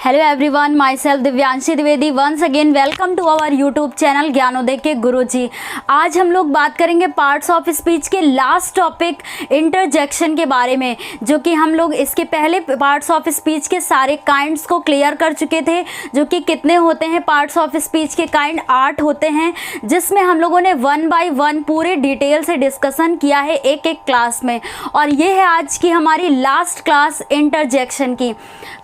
Hello everyone, myself Divyanshi Dwivedi. Once again welcome to our YouTube channel Gyanodaya के गुरुजी। आज हम लोग बात करेंगे पार्ट्स ऑफ स्पीच के लास्ट टॉपिक इंटरजेक्शन के बारे में, जो कि हम लोग इसके पहले पार्ट्स ऑफ स्पीच के सारे काइंड्स को क्लियर कर चुके थे। जो कि कितने होते हैं पार्ट्स ऑफ स्पीच के काइंड, 8 होते हैं, जिसमें हम लोगों ने 1 बाय 1 पूरे डिटेल से डिस्कशन किया है एक एक क्लास में। और ये है आज की हमारी लास्ट क्लास इंटरजेक्शन की।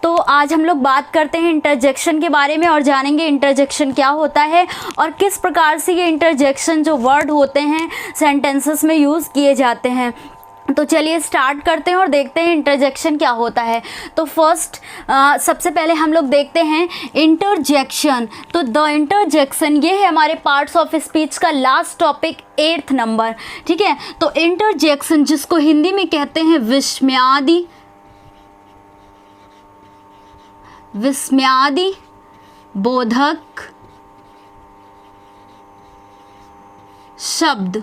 तो आज हम लोग बात करते हैं इंटरजेक्शन के बारे में और जानेंगे इंटरजेक्शन क्या होता है और किस प्रकार से ये इंटरजेक्शन जो वर्ड होते हैं सेंटेंसेस में यूज़ किए जाते हैं। तो चलिए स्टार्ट करते हैं और देखते हैं इंटरजेक्शन क्या होता है। तो फर्स्ट सबसे पहले हम लोग देखते हैं इंटरजेक्शन। तो द इंटरजेक्शन ये है हमारे पार्ट्स ऑफ स्पीच का लास्ट टॉपिक, 8th नंबर। ठीक है, तो इंटरजेक्शन जिसको हिंदी में कहते हैं विस्मयादि बोधक शब्द,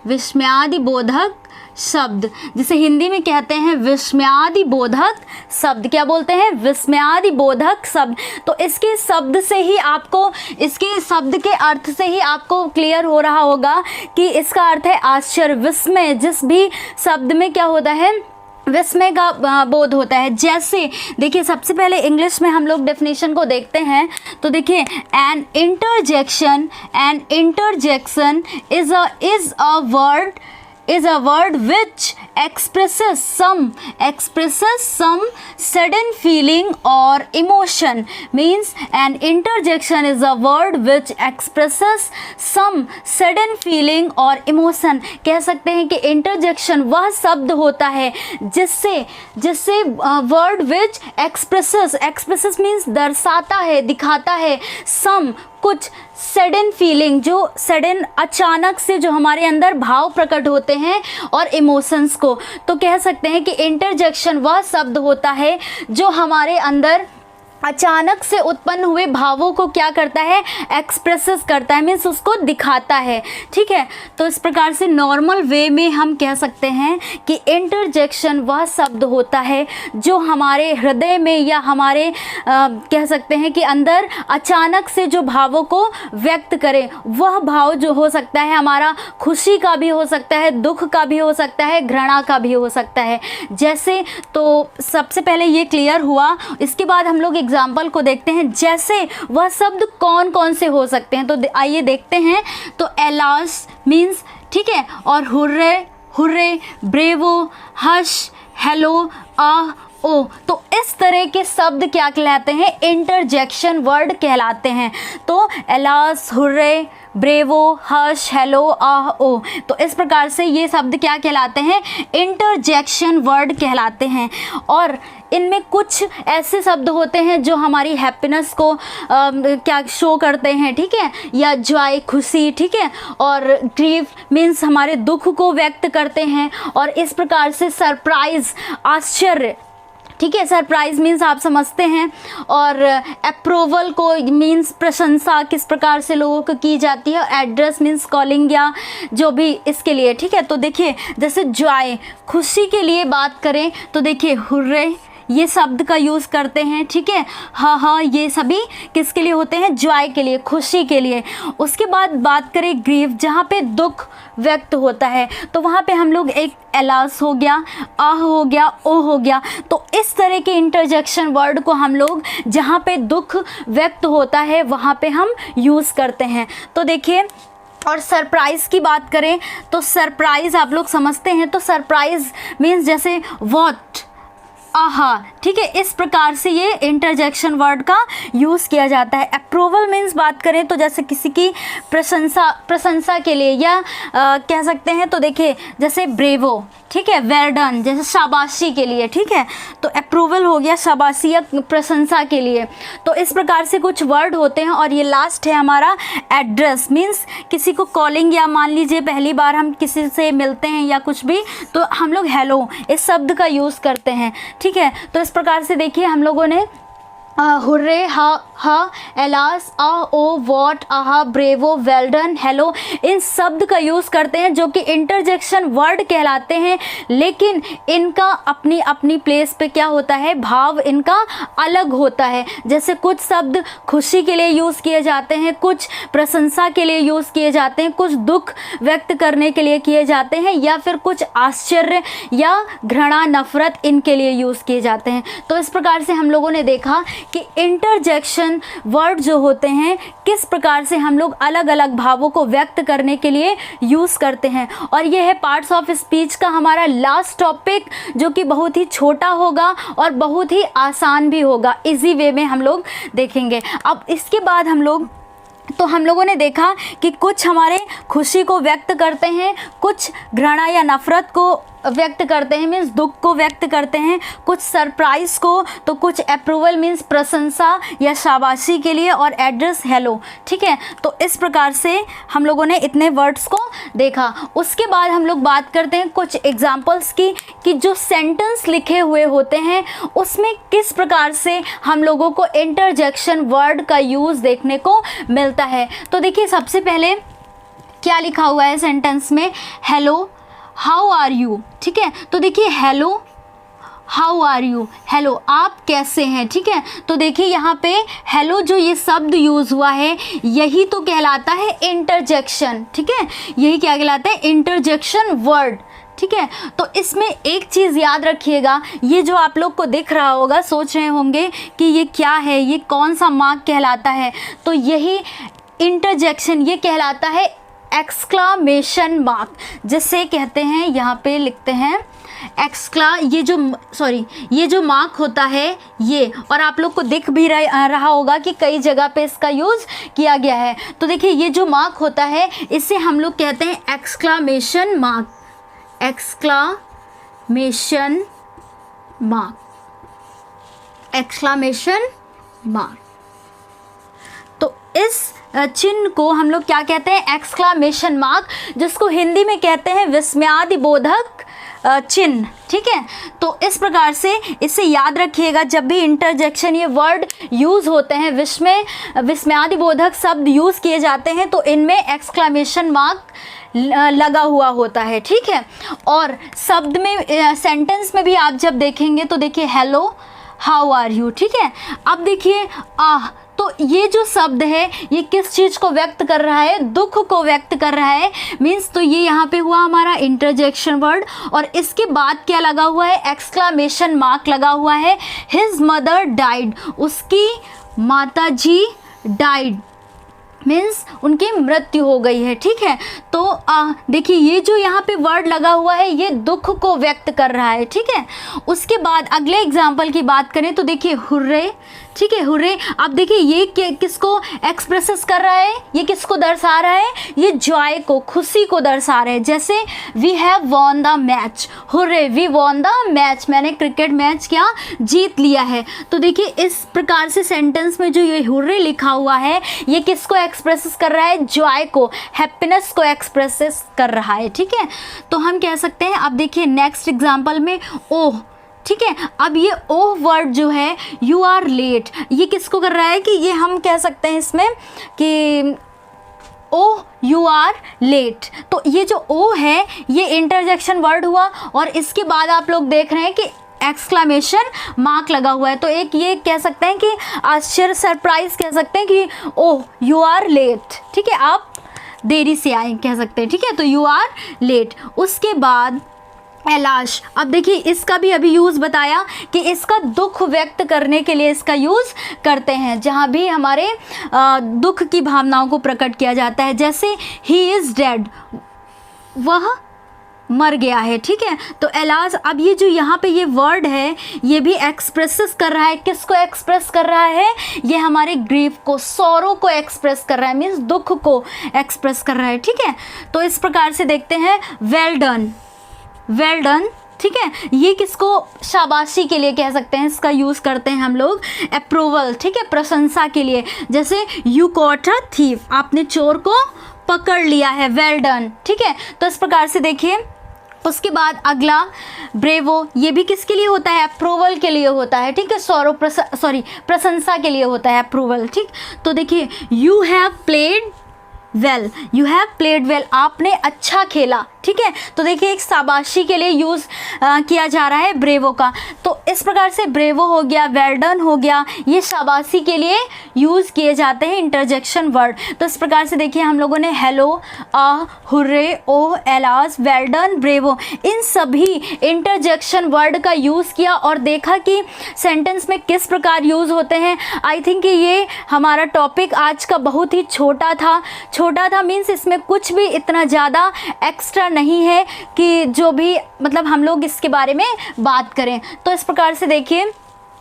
विस्मयादि बोधक शब्द, जिसे हिंदी में कहते हैं विस्मयादि बोधक शब्द। क्या बोलते हैं? विस्मयादि बोधक शब्द। तो इसके शब्द से ही आपको, इसके शब्द के अर्थ से ही आपको क्लियर हो रहा होगा कि इसका अर्थ है आश्चर्य, विस्मय। जिस भी शब्द में क्या होता है, विस्मय का बोध होता है। जैसे देखिए, सबसे पहले इंग्लिश में हम लोग डेफिनेशन को देखते हैं। तो देखिए, an interjection is a word which expresses some sudden feeling or emotion. Means an interjection is a word which expresses some sudden feeling or emotion. कह सकते हैं कि इंटरजेक्शन वह शब्द होता है जिससे word which expresses means दर्शाता है, दिखाता है, some कुछ सडन फीलिंग, जो सडन अचानक से जो हमारे अंदर भाव प्रकट होते हैं और इमोशंस को। तो कह सकते हैं कि इंटरजेक्शन वह शब्द होता है जो हमारे अंदर अचानक से उत्पन्न हुए भावों को क्या करता है, एक्सप्रेसेस करता है, मीन्स उसको दिखाता है। ठीक है, तो इस प्रकार से नॉर्मल वे में हम कह सकते हैं कि इंटरजेक्शन वह शब्द होता है जो हमारे हृदय में या हमारे कह सकते हैं कि अंदर अचानक से जो भावों को व्यक्त करे। वह भाव जो हो सकता है हमारा खुशी का भी हो सकता है, दुख का भी हो सकता है, घृणा का भी हो सकता है। जैसे, तो सबसे पहले ये क्लियर हुआ। इसके बाद हम लोग एग्जाम्पल को देखते हैं। जैसे वह शब्द कौन कौन से हो सकते हैं, तो आइए देखते हैं। तो एलास मीन्स, ठीक है, और hurray, bravo, hush, hello, ah, oh. तो इस तरह के शब्द क्या कहलाते हैं, इंटरजेक्शन वर्ड कहलाते हैं। तो alas, hurray, bravo, hush, hello, ah, oh. तो इस प्रकार से ये शब्द क्या कहलाते हैं, इंटरजेक्शन वर्ड कहलाते हैं। और इनमें कुछ ऐसे शब्द होते हैं जो हमारी हैप्पीनेस को क्या शो करते हैं, ठीक है, या जॉय, खुशी, ठीक है, और ग्रीफ मीन्स हमारे दुख को व्यक्त करते हैं। और इस प्रकार से सरप्राइज, आश्चर्य, ठीक है, सरप्राइज मीन्स आप समझते हैं। और अप्रूवल को मीन्स प्रशंसा किस प्रकार से लोगों को की जाती है। एड्रेस मीन्स कॉलिंग या जो भी इसके लिए, ठीक है। तो देखिए, जैसे जॉय, खुशी के लिए बात करें तो देखिए हुर्रे ये शब्द का यूज़ करते हैं, ठीक है। हाँ, ये सभी किसके लिए होते हैं, जॉय के लिए, खुशी के लिए। उसके बाद बात करें ग्रीफ, जहाँ पे दुख व्यक्त होता है, तो वहाँ पे हम लोग एक एलास हो गया, आह हो गया, ओ हो गया। तो इस तरह के इंटरजेक्शन वर्ड को हम लोग जहाँ पे दुख व्यक्त होता है वहाँ पे हम यूज़ करते हैं। तो देखिए, और सरप्राइज़ की बात करें तो सरप्राइज़ आप लोग समझते हैं। तो सरप्राइज़ मीन्स जैसे व्हाट, आहा, ठीक है, इस प्रकार से ये इंटरजेक्शन वर्ड का यूज़ किया जाता है। अप्रूवल मीन्स बात करें तो जैसे किसी की प्रशंसा के लिए, या कह सकते हैं तो देखिए जैसे ब्रेवो, ठीक है, वेल डन, जैसे शाबाशी के लिए, ठीक है। तो अप्रूवल हो गया शाबाशी या प्रशंसा के लिए। तो इस प्रकार से कुछ वर्ड होते हैं। और ये लास्ट है हमारा एड्रेस, मीन्स किसी को कॉलिंग, या मान लीजिए पहली बार हम किसी से मिलते हैं या कुछ भी, तो हम लोग हेलो इस शब्द का यूज़ करते हैं, ठीक है। तो इस प्रकार से देखिए हम लोगों ने हुर्रे, हाँ, ह, एलास, आ, ओ, वॉट, आहा, ब्रेवो, वेल डन, हेलो, इन शब्द का यूज़ करते हैं जो कि इंटरजेक्शन वर्ड कहलाते हैं, लेकिन इनका अपनी अपनी प्लेस पे क्या होता है, भाव इनका अलग होता है। जैसे कुछ शब्द खुशी के लिए यूज़ किए जाते हैं, कुछ प्रशंसा के लिए यूज़ किए जाते हैं, कुछ दुख व्यक्त करने के लिए किए जाते हैं, या फिर कुछ आश्चर्य या घृणा, नफरत इनके लिए यूज़ किए जाते हैं। तो इस प्रकार से हम लोगों ने देखा कि इंटरजेक्शन वर्ड जो होते हैं किस प्रकार से हम लोग अलग अलग भावों को व्यक्त करने के लिए यूज़ करते हैं। और ये है पार्ट्स ऑफ स्पीच का हमारा लास्ट टॉपिक, जो कि बहुत ही छोटा होगा और बहुत ही आसान भी होगा, इजी वे में हम लोग देखेंगे। अब इसके बाद हम लोगों ने देखा कि कुछ हमारे खुशी को व्यक्त करते हैं, कुछ घृणा या नफरत को व्यक्त करते हैं, मीन्स दुख को व्यक्त करते हैं, कुछ सरप्राइज को, तो कुछ अप्रूवल मीन्स प्रशंसा या शाबाशी के लिए, और एड्रेस हेलो। ठीक है, तो इस प्रकार से हम लोगों ने इतने वर्ड्स को देखा। उसके बाद हम लोग बात करते हैं कुछ एग्जाम्पल्स की, कि जो सेंटेंस लिखे हुए होते हैं उसमें किस प्रकार से हम लोगों को इंटरजेक्शन वर्ड का यूज़ देखने को मिलता है। तो देखिए, सबसे पहले क्या लिखा हुआ है सेंटेंस में, हेलो, हाउ आर यू। ठीक है, तो देखिए hello, how are you, hello आप कैसे हैं। ठीक है, तो देखिए यहाँ पे हेलो जो ये शब्द यूज़ हुआ है यही तो कहलाता है इंटरजेक्शन। ठीक है, यही क्या कहलाता है, इंटरजेक्शन वर्ड। ठीक है, तो इसमें एक चीज़ याद रखिएगा, ये जो आप लोग को दिख रहा होगा, सोच रहे होंगे कि ये क्या है, ये कौन सा मार्क कहलाता है, तो यही इंटरजेक्शन ये कहलाता है एक्सक्लामेशन मार्क, जिसे कहते हैं, यहाँ पे लिखते हैं ये जो मार्क होता है ये, और आप लोग को दिख भी रहा होगा कि कई जगह पे इसका यूज़ किया गया है। तो देखिए ये जो मार्क होता है इसे हम लोग कहते हैं exclamation mark, exclamation mark, exclamation mark. तो इस चिन्ह को हम लोग क्या कहते हैं, एक्सक्लामेशन मार्क, जिसको हिंदी में कहते हैं विस्मयादिबोधक चिन्ह। ठीक है, तो इस प्रकार से इसे याद रखिएगा, जब भी इंटरजेक्शन ये वर्ड यूज़ होते हैं, विस्मयादिबोधक शब्द यूज़ किए जाते हैं, तो इनमें एक्सक्लामेशन मार्क लगा हुआ होता है। ठीक है, और शब्द में सेंटेंस में भी आप जब देखेंगे तो देखिए हेलो, हाउ आर यू। ठीक है, अब देखिए तो ये जो शब्द है ये किस चीज़ को व्यक्त कर रहा है, दुख को व्यक्त कर रहा है, मीन्स तो ये यहाँ पे हुआ हमारा इंटरजेक्शन वर्ड। और इसके बाद क्या लगा हुआ है, एक्सक्लामेशन मार्क लगा हुआ है। हिज मदर डाइड, उसकी माता जी डाइड, मीन्स उनकी मृत्यु हो गई है। ठीक है, तो देखिए ये जो यहाँ पे वर्ड लगा हुआ है ये दुख को व्यक्त कर रहा है। ठीक है, उसके बाद अगले एग्जाम्पल की बात करें तो देखिए हुर्रे। ठीक है, हुर्रे, अब देखिए ये किसको एक्सप्रेसेस कर रहा है, ये किसको दर्शा रहा है, ये जॉय को, खुशी को दर्शा रहा है। जैसे we have won the match, hurray we won the match, मैंने क्रिकेट मैच क्या जीत लिया है। तो देखिए इस प्रकार से सेंटेंस में जो ये हुर्रे लिखा हुआ है ये किसको एक्सप्रेसेस कर रहा है, जॉय को, हैप्पीनेस को एक्सप्रेसेस कर रहा है। ठीक है, तो हम कह सकते हैं, अब देखिए नेक्स्ट एग्जाम्पल में ओह। ठीक है, अब ये ओह वर्ड जो है, यू आर लेट, ये किसको कर रहा है, कि ये हम कह सकते हैं इसमें कि ओह यू आर लेट। तो ये जो ओ है ये इंटरजेक्शन वर्ड हुआ, और इसके बाद आप लोग देख रहे हैं कि एक्सक्लामेशन मार्क लगा हुआ है। तो एक ये कह सकते हैं कि आश्चर्य, सरप्राइज कह सकते हैं कि ओह यू आर लेट। ठीक है, आप देरी से आए कह सकते हैं। ठीक है, तो यू आर लेट। उसके बाद एलाश, अब देखिए इसका भी अभी यूज़ बताया कि इसका दुख व्यक्त करने के लिए इसका यूज़ करते हैं, जहाँ भी हमारे दुख की भावनाओं को प्रकट किया जाता है। जैसे ही इज़ डेड, वह मर गया है। ठीक है, तो एलाश, अब ये जो यहाँ पे ये वर्ड है ये भी एक्सप्रेसेस कर रहा है, किसको एक्सप्रेस कर रहा है, ये हमारे ग्रीफ को, सौरों को एक्सप्रेस कर रहा है, मीन्स दुख को एक्सप्रेस कर रहा है। ठीक है, तो इस प्रकार से देखते हैं वेल डन, वेल डन। ठीक है, ये किसको शाबाशी के लिए कह सकते हैं, इसका यूज़ करते हैं हम लोग। अप्रूवल, ठीक है, प्रशंसा के लिए। जैसे यू कॉट अ थीफ, आपने चोर को पकड़ लिया है, वेल डन। ठीक है, तो इस प्रकार से देखिए उसके बाद अगला ब्रेवो, ये भी किसके लिए होता है? अप्रूवल के लिए होता है, ठीक है, प्रशंसा के लिए होता है अप्रूवल, ठीक। तो देखिए, you have played well, you have played well, आपने अच्छा खेला, ठीक है। तो देखिए, एक शाबाशी के लिए यूज़ किया जा रहा है ब्रेवो का। तो इस प्रकार से ब्रेवो हो गया, वेल डन हो गया, ये शाबाशी के लिए यूज़ किए जाते हैं इंटरजेक्शन वर्ड। तो इस प्रकार से देखिए, हम लोगों ने हेलो, हुर्रे, ओह, एलास, वेल डन, ब्रेवो, इन सभी इंटरजेक्शन वर्ड का यूज़ किया और देखा कि सेंटेंस में किस प्रकार यूज़ होते हैं। आई थिंक कि ये हमारा टॉपिक आज का बहुत ही छोटा था मीन्स इसमें कुछ भी इतना ज़्यादा एक्स्ट्रा नहीं है कि जो भी मतलब हम लोग इसके बारे में बात करें। तो इस प्रकार से देखिए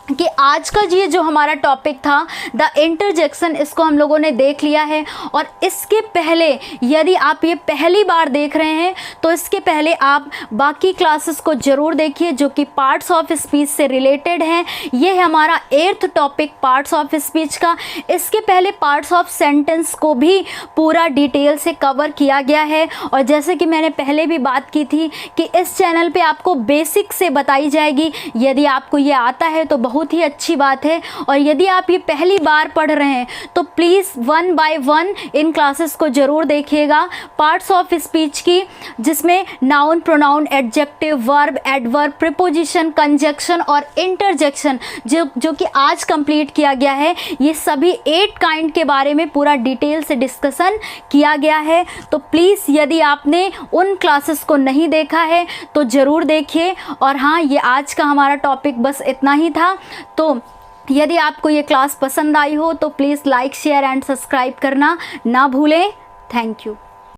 कि आज का ये जो हमारा टॉपिक था द इंटरजेक्शन, इसको हम लोगों ने देख लिया है। और इसके पहले यदि आप ये पहली बार देख रहे हैं तो इसके पहले आप बाकी क्लासेस को ज़रूर देखिए जो कि पार्ट्स ऑफ स्पीच से रिलेटेड हैं। ये है हमारा 8th topic parts of speech का। इसके पहले पार्ट्स ऑफ सेंटेंस को भी पूरा डिटेल से कवर किया गया है। और जैसे कि मैंने पहले भी बात की थी कि इस चैनल पे आपको बेसिक से बताई जाएगी। यदि आपको ये आता है तो बहुत ही अच्छी बात है, और यदि आप ये पहली बार पढ़ रहे हैं तो प्लीज़ 1 बाय 1 इन क्लासेस को ज़रूर देखिएगा पार्ट्स ऑफ स्पीच की, जिसमें noun, pronoun, adjective, verb, adverb, preposition, conjunction और इंटरजेक्शन जो कि आज कंप्लीट किया गया है, ये सभी 8 काइंड के बारे में पूरा डिटेल से डिस्कशन किया गया है। तो प्लीज़ यदि आपने उन क्लासेस को नहीं देखा है तो ज़रूर देखिए। और हाँ, ये आज का हमारा टॉपिक बस इतना ही था। तो यदि आपको ये क्लास पसंद आई हो तो please like, share and subscribe करना ना भूलें। Thank you.